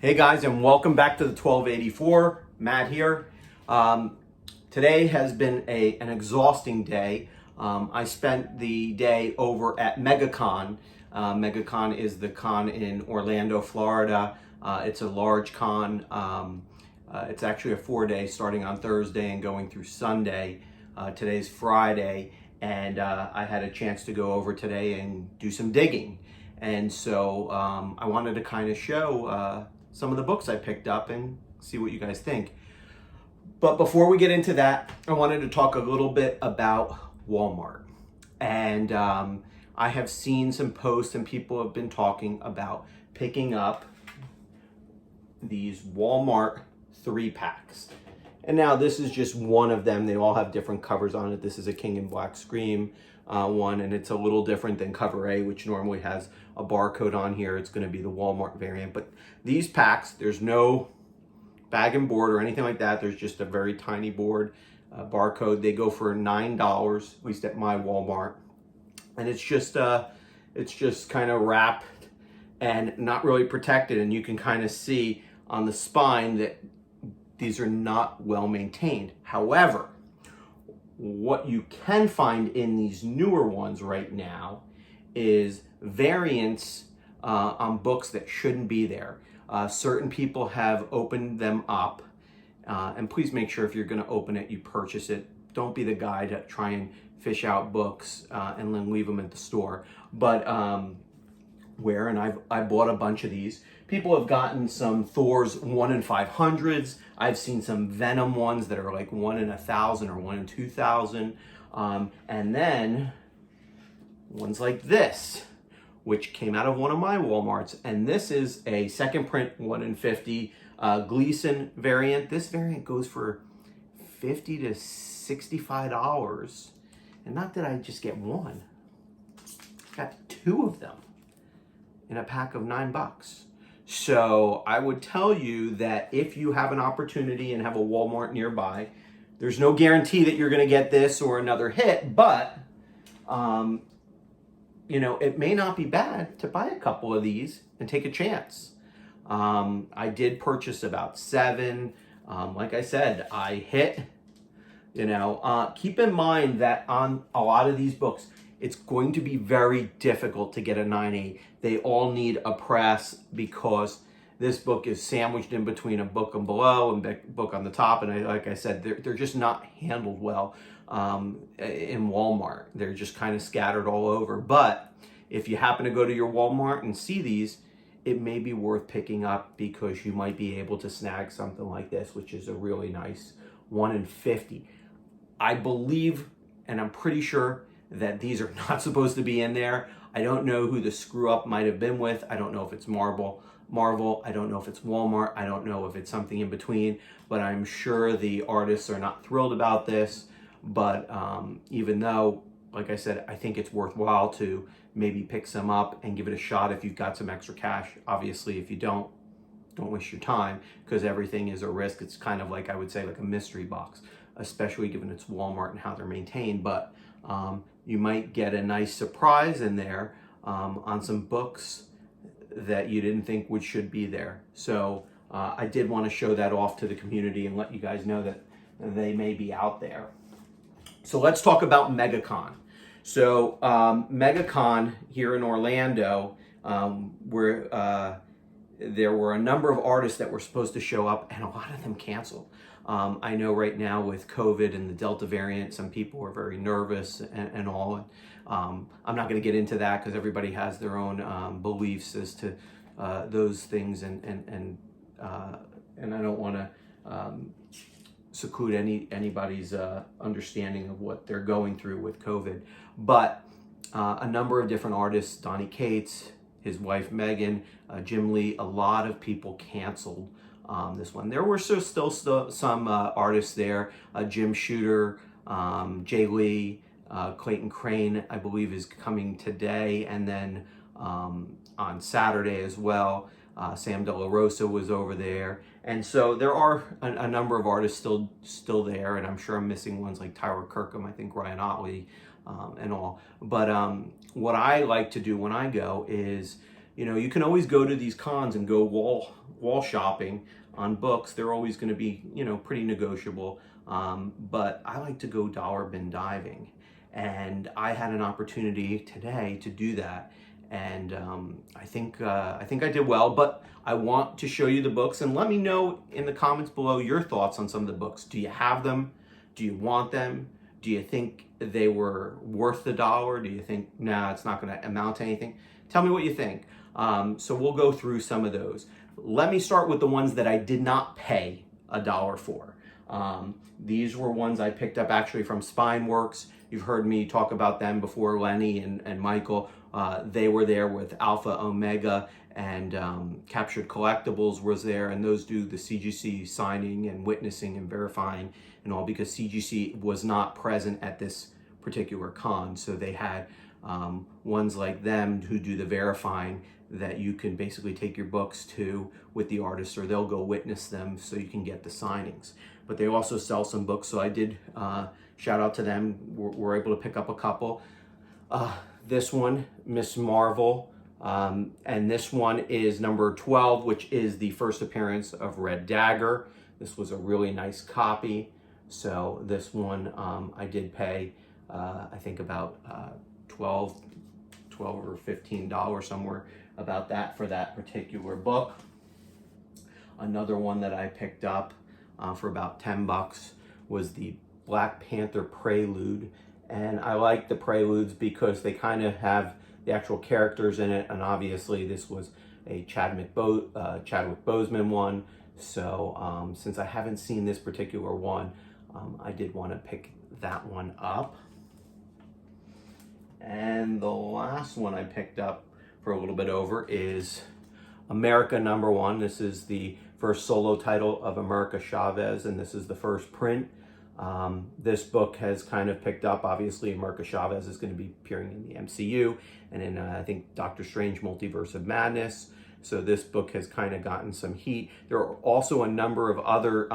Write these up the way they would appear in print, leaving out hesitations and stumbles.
Hey guys, and welcome back to the 1284. Matt here. Today has been an exhausting day. I spent the day over at Megacon. Megacon is the con in Orlando, Florida. It's a large con. It's actually a 4-day starting on Thursday and going through Sunday. Today's Friday, and I had a chance to go over today and do some digging. And so I wanted to kind of show some of the books I picked up and see what you guys think. But before we get into that, I wanted to talk a little bit about Walmart. And I have seen some posts and people have been talking about picking up these Walmart 3-packs. And now this is just one of them. They all have different covers on it. This is a King in Black Scream one, and it's a little different than cover A, which normally has a barcode on here. It's going to be the Walmart variant. But these packs, there's no bag and board or anything like that. There's just a very tiny board barcode. They go for $9, at least at my Walmart. And it's just kind of wrapped and not really protected. And you can kind of see on the spine that these are not well maintained. However, what you can find in these newer ones right now is variants on books that shouldn't be there. Certain people have opened them up, and please make sure if you're going to open it, you purchase it. Don't be the guy to try and fish out books and then leave them at the store. But I bought a bunch of these. People have gotten some Thor's 1 in 500s. I've seen some Venom ones that are like 1 in 1,000 or 1 in 2,000. And then ones like this, which came out of one of my Walmarts. And this is a second print 1 in 50 Gleason variant. This variant goes for $50 to $65. And not that I just get one. Got 2 of them in a pack of $9. So I would tell you that if you have an opportunity and have a Walmart nearby, there's no guarantee that you're going to get this or another hit, but it may not be bad to buy a couple of these and take a chance. I did purchase about 7. Like I said, I hit. Keep in mind that on a lot of these books, it's going to be very difficult to get a 9.8. They all need a press because this book is sandwiched in between a book on below and book on the top. And like I said, they're just not handled well in Walmart. They're just kind of scattered all over. But if you happen to go to your Walmart and see these, it may be worth picking up because you might be able to snag something like this, which is a really nice 1 in 50. I believe, and I'm pretty sure, that these are not supposed to be in there. I don't know who the screw up might have been with. I don't know if it's Marvel. I don't know if it's Walmart. I don't know if it's something in between, but I'm sure the artists are not thrilled about this. But even though, like I said, I think it's worthwhile to maybe pick some up and give it a shot if you've got some extra cash. Obviously, if you don't waste your time because everything is a risk. It's kind of like, I would say, like a mystery box, especially given it's Walmart and how they're maintained. But you might get a nice surprise in there on some books that you didn't think should be there. So I did want to show that off to the community and let you guys know that they may be out there. So let's talk about Megacon. So Megacon here in Orlando, where there were a number of artists that were supposed to show up and a lot of them canceled. I know right now with COVID and the Delta variant, some people are very nervous and all. I'm not going to get into that because everybody has their own beliefs as to those things, and I don't want to seclude anybody's understanding of what they're going through with COVID. But a number of different artists, Donnie Cates, his wife Megan, Jim Lee, a lot of people canceled this one. There were still some artists there. Jim Shooter, Jay Lee, Clayton Crane, I believe, is coming today, and then on Saturday as well. Sam De La Rosa was over there, and so there are a number of artists still there, and I'm sure I'm missing ones like Tyler Kirkham, I think Ryan Otley, and all. But what I like to do when I go is, you can always go to these cons and go wall shopping on books, they're always going to be, you know, pretty negotiable. But I like to go dollar bin diving, and I had an opportunity today to do that, and I think I did well. But I want to show you the books, and let me know in the comments below your thoughts on some of the books. Do you have them? Do you want them? Do you think they were worth the dollar? Do you think, nah, it's not going to amount to anything? Tell me what you think. So we'll go through some of those. Let me start with the ones that I did not pay $1 for. These were ones I picked up actually from Spineworks. You've heard me talk about them before, Lenny and Michael. They were there with Alpha, Omega, and Captured Collectibles was there, and those do the CGC signing and witnessing and verifying and all, because CGC was not present at this particular con. So they had ones like them who do the verifying that you can basically take your books to with the artist, or they'll go witness them so you can get the signings. But they also sell some books, so I did shout out to them. We're able to pick up a couple. This one, Miss Marvel, and this one is number 12, which is the first appearance of Red Dagger. This was a really nice copy. So this one I did pay, I think about $12 or $15 somewhere about that for that particular book. Another one that I picked up for about 10 bucks was the Black Panther Prelude. And I like the Preludes because they kind of have the actual characters in it. And obviously this was a Chadwick Boseman one. So since I haven't seen this particular one, I did want to pick that one up. And the last one I picked up for a little bit over is America #1. This is the first solo title of America Chavez, and this is the first print. This book has kind of picked up. Obviously, America Chavez is going to be appearing in the MCU and in, I think, Doctor Strange Multiverse of Madness. So this book has kind of gotten some heat. There are also a number of other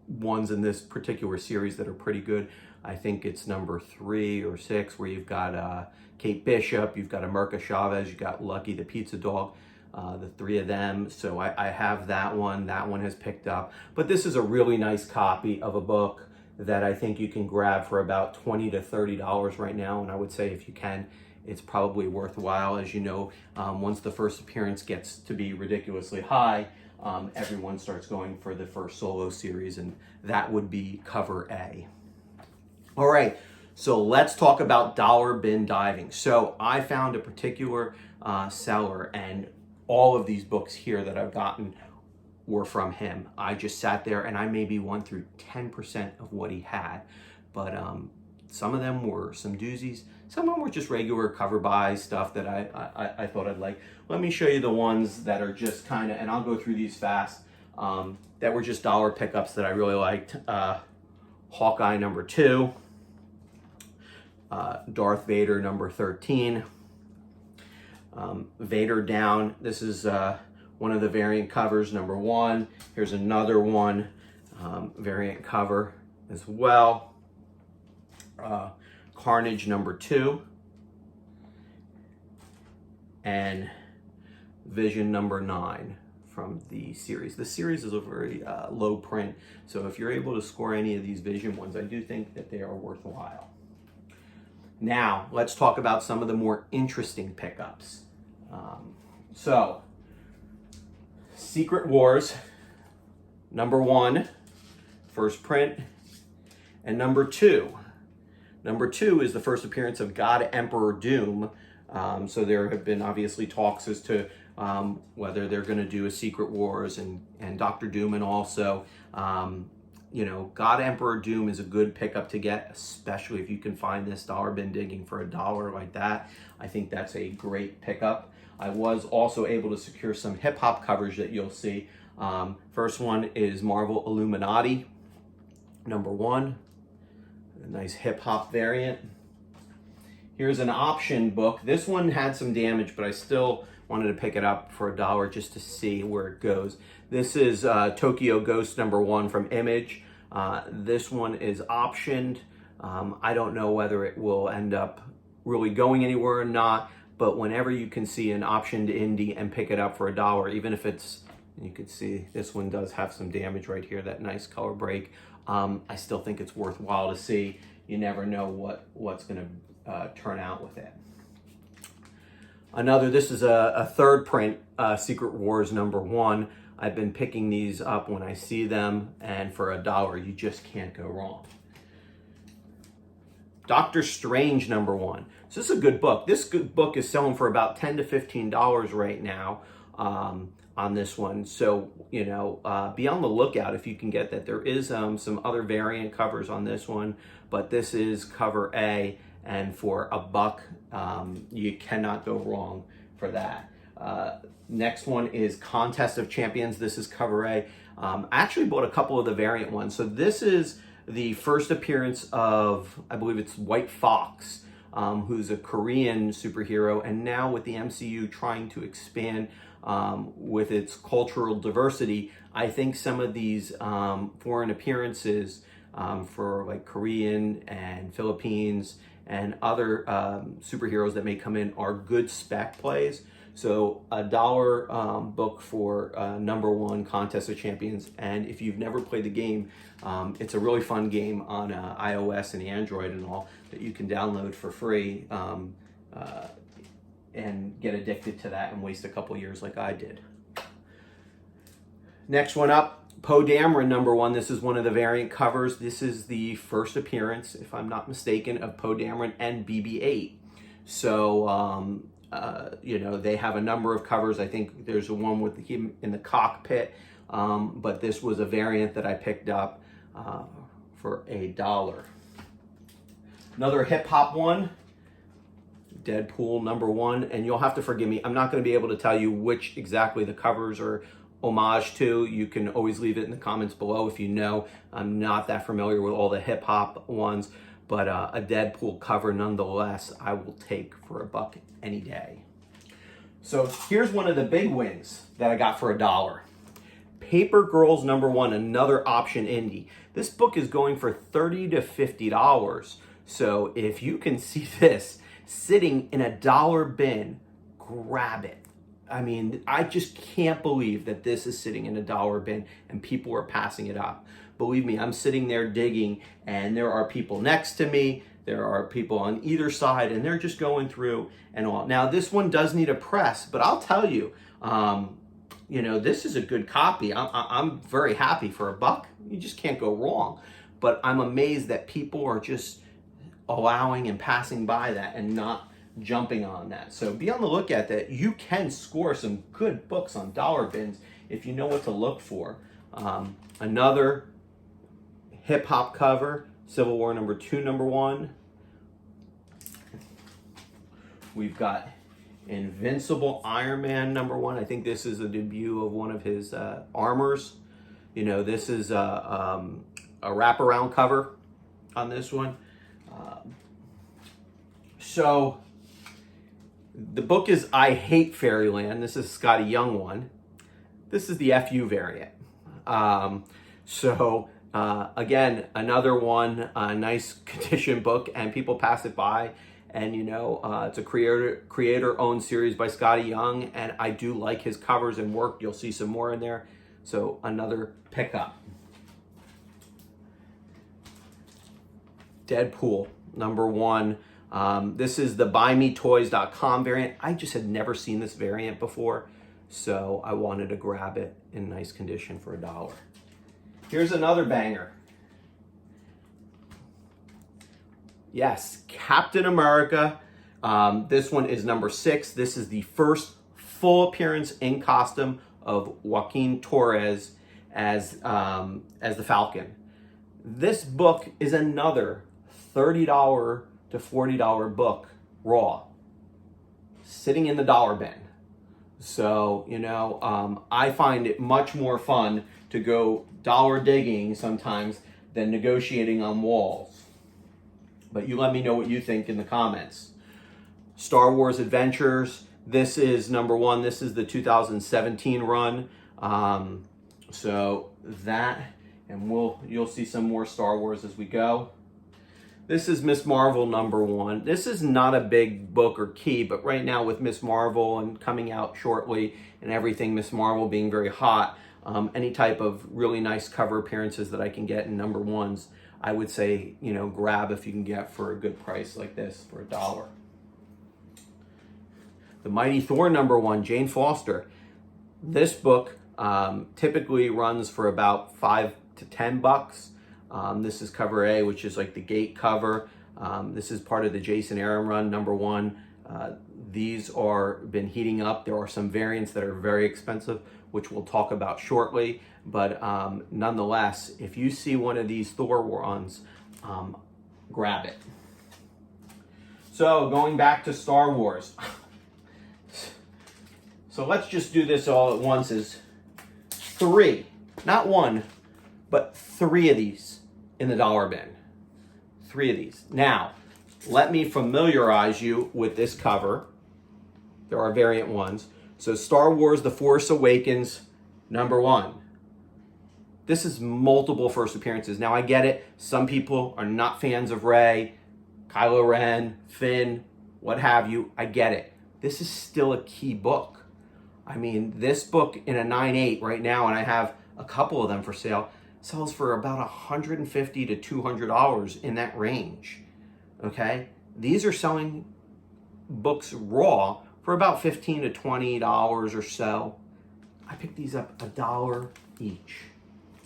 ones in this particular series that are pretty good. I think it's number 3 or 6, where you've got Kate Bishop, you've got America Chavez, you've got Lucky the Pizza Dog, the 3 of them. So I have that one. That one has picked up. But this is a really nice copy of a book that I think you can grab for about $20 to $30 right now. And I would say if you can, it's probably worthwhile. As you know, once the first appearance gets to be ridiculously high, everyone starts going for the first solo series, and that would be cover A. All right, so let's talk about dollar bin diving. So I found a particular seller, and all of these books here that I've gotten were from him. I just sat there and I maybe went through 10% of what he had, but some of them were some doozies. Some of them were just regular cover buy stuff that I thought I'd like. Let me show you the ones that are just kind of, and I'll go through these fast, that were just dollar pickups that I really liked. Hawkeye #2, Darth Vader #13, Vader Down. This is one of the variant covers, #1. Here's another one, variant cover as well. Carnage #2, and Vision #9 from the series. The series is a very low print, so if you're able to score any of these Vision ones, I do think that they are worthwhile. Now, let's talk about some of the more interesting pickups. So, Secret Wars #1, first print, and #2. #2 is the first appearance of God Emperor Doom. So there have been obviously talks as to whether they're going to do a Secret Wars and Dr. Doom, and also, you know, God Emperor Doom is a good pickup to get, especially if you can find this dollar bin digging for $1 like that. I think that's a great pickup. I was also able to secure some hip hop covers that you'll see. First one is Marvel Illuminati #1. A nice hip hop variant. Here's an option book. This one had some damage, but I still wanted to pick it up for $1 just to see where it goes. This is Tokyo Ghost #1 from Image. This one is optioned. I don't know whether it will end up really going anywhere or not, but whenever you can see an optioned indie and pick it up for $1, even if it's, you can see this one does have some damage right here, that nice color break. I still think it's worthwhile to see. You never know what's going to turn out with it. This is a third print, Secret Wars #1. I've been picking these up when I see them, and for $1, you just can't go wrong. Doctor Strange #1. So this is a good book. This good book is selling for about $10 to $15 right now on this one. So, you know, be on the lookout if you can get that. There is some other variant covers on this one, but this is cover A, and for $1, you cannot go wrong for that. Next one is Contest of Champions. This is cover A. I actually bought a couple of the variant ones. So this is the first appearance of, I believe it's White Fox, who's a Korean superhero, and now with the MCU trying to expand with its cultural diversity, I think some of these foreign appearances for like Korean and Philippines and other superheroes that may come in are good spec plays. So $1 book for #1 Contest of Champions. And if you've never played the game, it's a really fun game on iOS and Android and all that you can download for free and get addicted to that and waste a couple years like I did. Next one up, Poe Dameron #1. This is one of the variant covers. This is the first appearance, if I'm not mistaken, of Poe Dameron and BB-8. So, you know, they have a number of covers. I think there's one with him in the cockpit, but this was a variant that I picked up for $1. Another hip hop one, Deadpool #1, and you'll have to forgive me. I'm not going to be able to tell you which exactly the covers are homage to. You can always leave it in the comments below if you know. I'm not that familiar with all the hip hop ones, but a Deadpool cover nonetheless, I will take for $1 any day. So here's one of the big wins that I got for $1. Paper Girls #1, another option indie. This book is going for $30 to $50. So if you can see this sitting in a $1 bin, grab it. I mean, I just can't believe that this is sitting in a $1 bin and people are passing it up. Believe me, I'm sitting there digging, and there are people next to me, there are people on either side, and they're just going through and all. Now, this one does need a press, but I'll tell you, you know, this is a good copy. I'm very happy for $1. You just can't go wrong. But I'm amazed that people are just allowing and passing by that and not jumping on that. So be on the lookout that you can score some good books on $1 bins if you know what to look for. Another hip hop cover, Civil War #2 #1. We've got Invincible Iron Man #1. I think this is a debut of one of his armors. You know, this is a wraparound cover on this one. So the book is I Hate Fairyland. This is Scotty Young one. This is the FU variant. Again, another one, a nice condition book, and people pass it by. And you know, it's a creator-owned series by Scotty Young, and I do like his covers and work. You'll see some more in there. So another pickup. Deadpool #1. This is the buymetoys.com variant. I just had never seen this variant before, so I wanted to grab it in nice condition for $1. Here's another banger. Yes, Captain America. This one is #6. This is the first full appearance in costume of Joaquin Torres as the Falcon. This book is another $30 to $40 book raw, sitting in the $1 bin. So, you know, I find it much more fun to go dollar digging sometimes than negotiating on walls. But you let me know what you think in the comments. Star Wars Adventures. This is #1. This is the 2017 run. So that, and you'll see some more Star Wars as we go. This is Miss Marvel #1. This is not a big book or key, but right now with Miss Marvel and coming out shortly and everything, Miss Marvel being very hot, any type of really nice cover appearances that I can get in #1s, I would say, you know, grab if you can get for a good price like this for $1. The Mighty Thor #1, Jane Foster. This book typically runs for about $5 to $10. This is cover A, which is like the gate cover. This is part of the Jason Aaron run, #1. These are been heating up. There are some variants that are very expensive, which we'll talk about shortly. But nonetheless, if you see one of these Thor runs, grab it. So going back to Star Wars. So let's just do this all at once. Is 3, not 1, but 3 of these in the dollar bin. 3 of these. Now, let me familiarize you with this cover. There are variant ones. So Star Wars The Force Awakens #1. This is multiple first appearances. Now I get it. Some people are not fans of Rey, Kylo Ren, Finn, what have you. I get it. This is still a key book. I mean, this book in a 9.8 right now, and I have a couple of them for sale, sells for about $150 to $200 in that range. Okay? These are selling books raw for about $15 to $20 or so. I picked these up $1 each.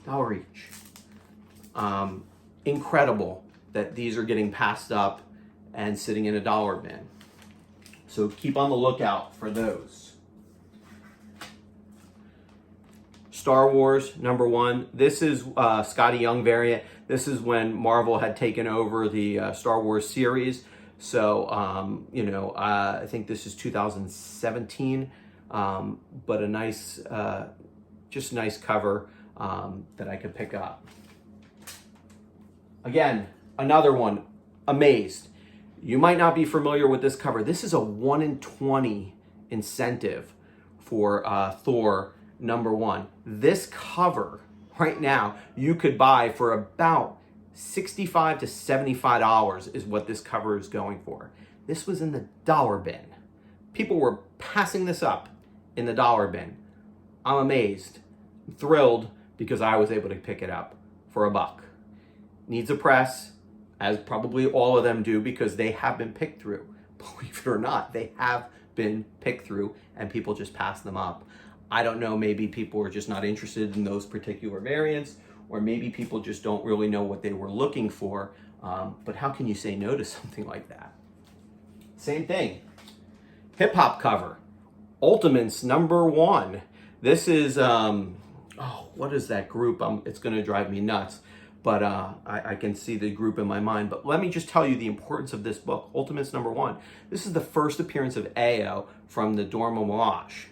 $1 each. Incredible that these are getting passed up and sitting in a dollar bin. So keep on the lookout for those. Star Wars #1. This is Scotty Young variant. This is when Marvel had taken over the Star Wars series. So, you know, I think this is 2017, but a nice, just nice cover that I could pick up. Again, another one, Amazed. You might not be familiar with this cover. This is a 1 in 20 incentive for Thor #1. This cover right now you could buy for about $65 to $75 is what this cover is going for. This was in the dollar bin. People were passing this up in the dollar bin. I'm amazed, thrilled, because I was able to pick it up for $1. Needs a press, as probably all of them do, because they have been picked through. Believe it or not, they have been picked through and people just pass them up. I don't know, maybe people are just not interested in those particular variants, or maybe people just don't really know what they were looking for. But how can you say no to something like that? Same thing. Hip hop cover. Ultimates #1. This is, what is that group? It's going to drive me nuts. But I can see the group in my mind. But let me just tell you the importance of this book, Ultimates #1. This is the first appearance of Ao from the Dorma Mirage.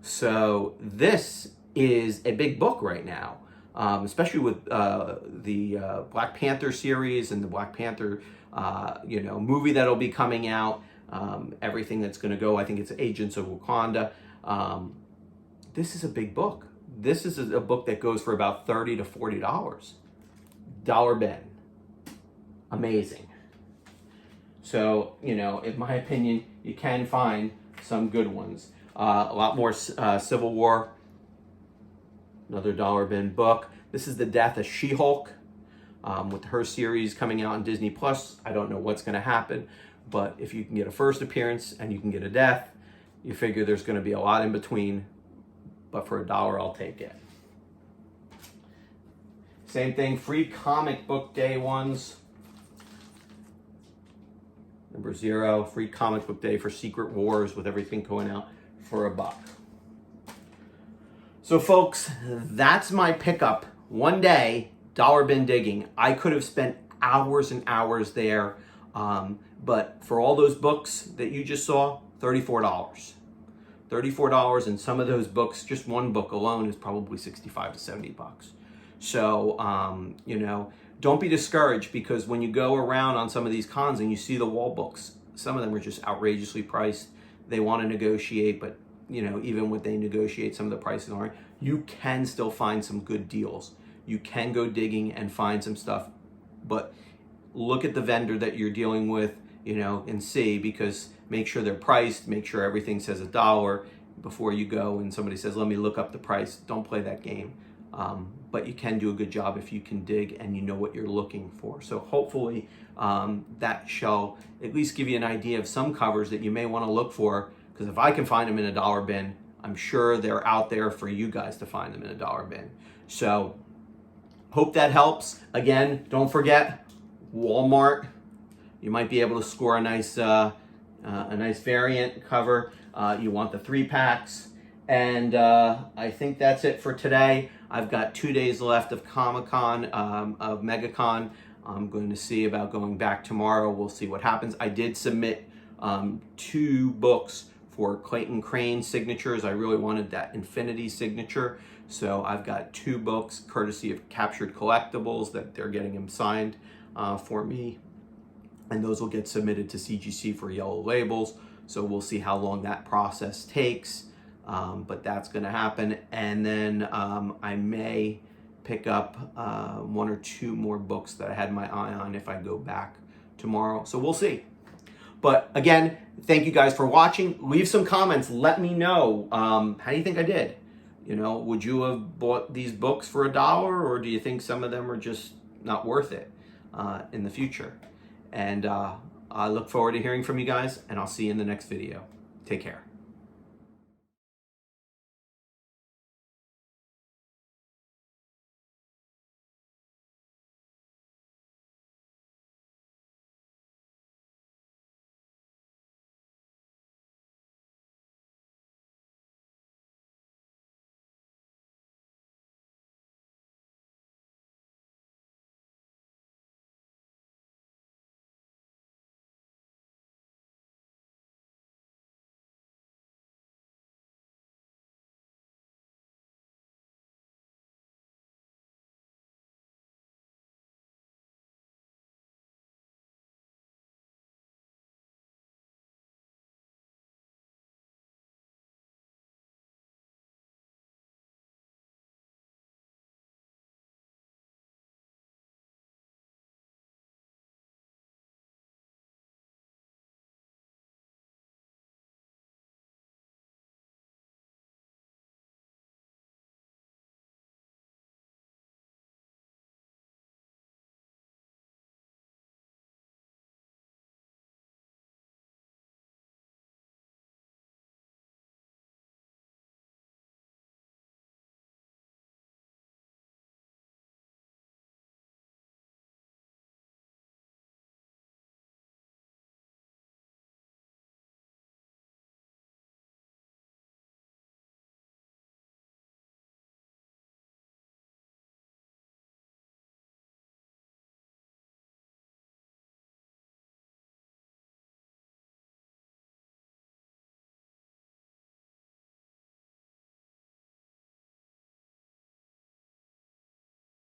So this is a big book right now, especially with the Black Panther series and the Black Panther, movie that'll be coming out. Everything that's going to go, I think it's Agents of Wakanda. This is a big book. This is a book that goes for about $30 to $40. Dollar bin. Amazing. So, in my opinion, you can find some good ones. A lot more Civil War. Another dollar bin book. This is The Death of She-Hulk, with her series coming out on Disney Plus. I don't know what's going to happen, but if you can get a first appearance and you can get a death, you figure there's going to be a lot in between. But for $1, I'll take it. Same thing, free comic book day ones. #0, free comic book day for Secret Wars with everything going out for $1. So folks, that's my pickup. One day, dollar bin digging. I could have spent hours and hours there, but for all those books that you just saw, $34. $34, and some of those books, just one book alone is probably $65 to $70. So, don't be discouraged, because when you go around on some of these cons and you see the wall books, some of them are just outrageously priced. They want to negotiate, but even when they negotiate, some of the prices aren't. You can still find some good deals. You can go digging and find some stuff, but look at the vendor that you're dealing with, you know, and see, because make sure they're priced, make sure everything says $1 before you go and somebody says, let me look up the price. Don't play that game. But you can do a good job if you can dig and you know what you're looking for. So hopefully that shall at least give you an idea of some covers that you may want to look for, because if I can find them in a dollar bin, I'm sure they're out there for you guys to find them in a dollar bin. So hope that helps. Again, don't forget, Walmart, you might be able to score a nice variant cover. You want the 3-packs. And I think that's it for today. I've got 2 days left of Comic-Con, of Megacon. I'm going to see about going back tomorrow. We'll see what happens. I did submit 2 books for Clayton Crane signatures. I really wanted that Infinity signature. So I've got 2 books courtesy of Captured Collectibles that they're getting him signed for me. And those will get submitted to CGC for yellow labels. So we'll see how long that process takes. But that's going to happen. And then I may pick up 1 or 2 more books that I had my eye on if I go back tomorrow. So we'll see. But again, thank you guys for watching. Leave some comments. Let me know. How do you think I did? You know, would you have bought these books for $1, or do you think some of them are just not worth it in the future? And I look forward to hearing from you guys, and I'll see you in the next video. Take care.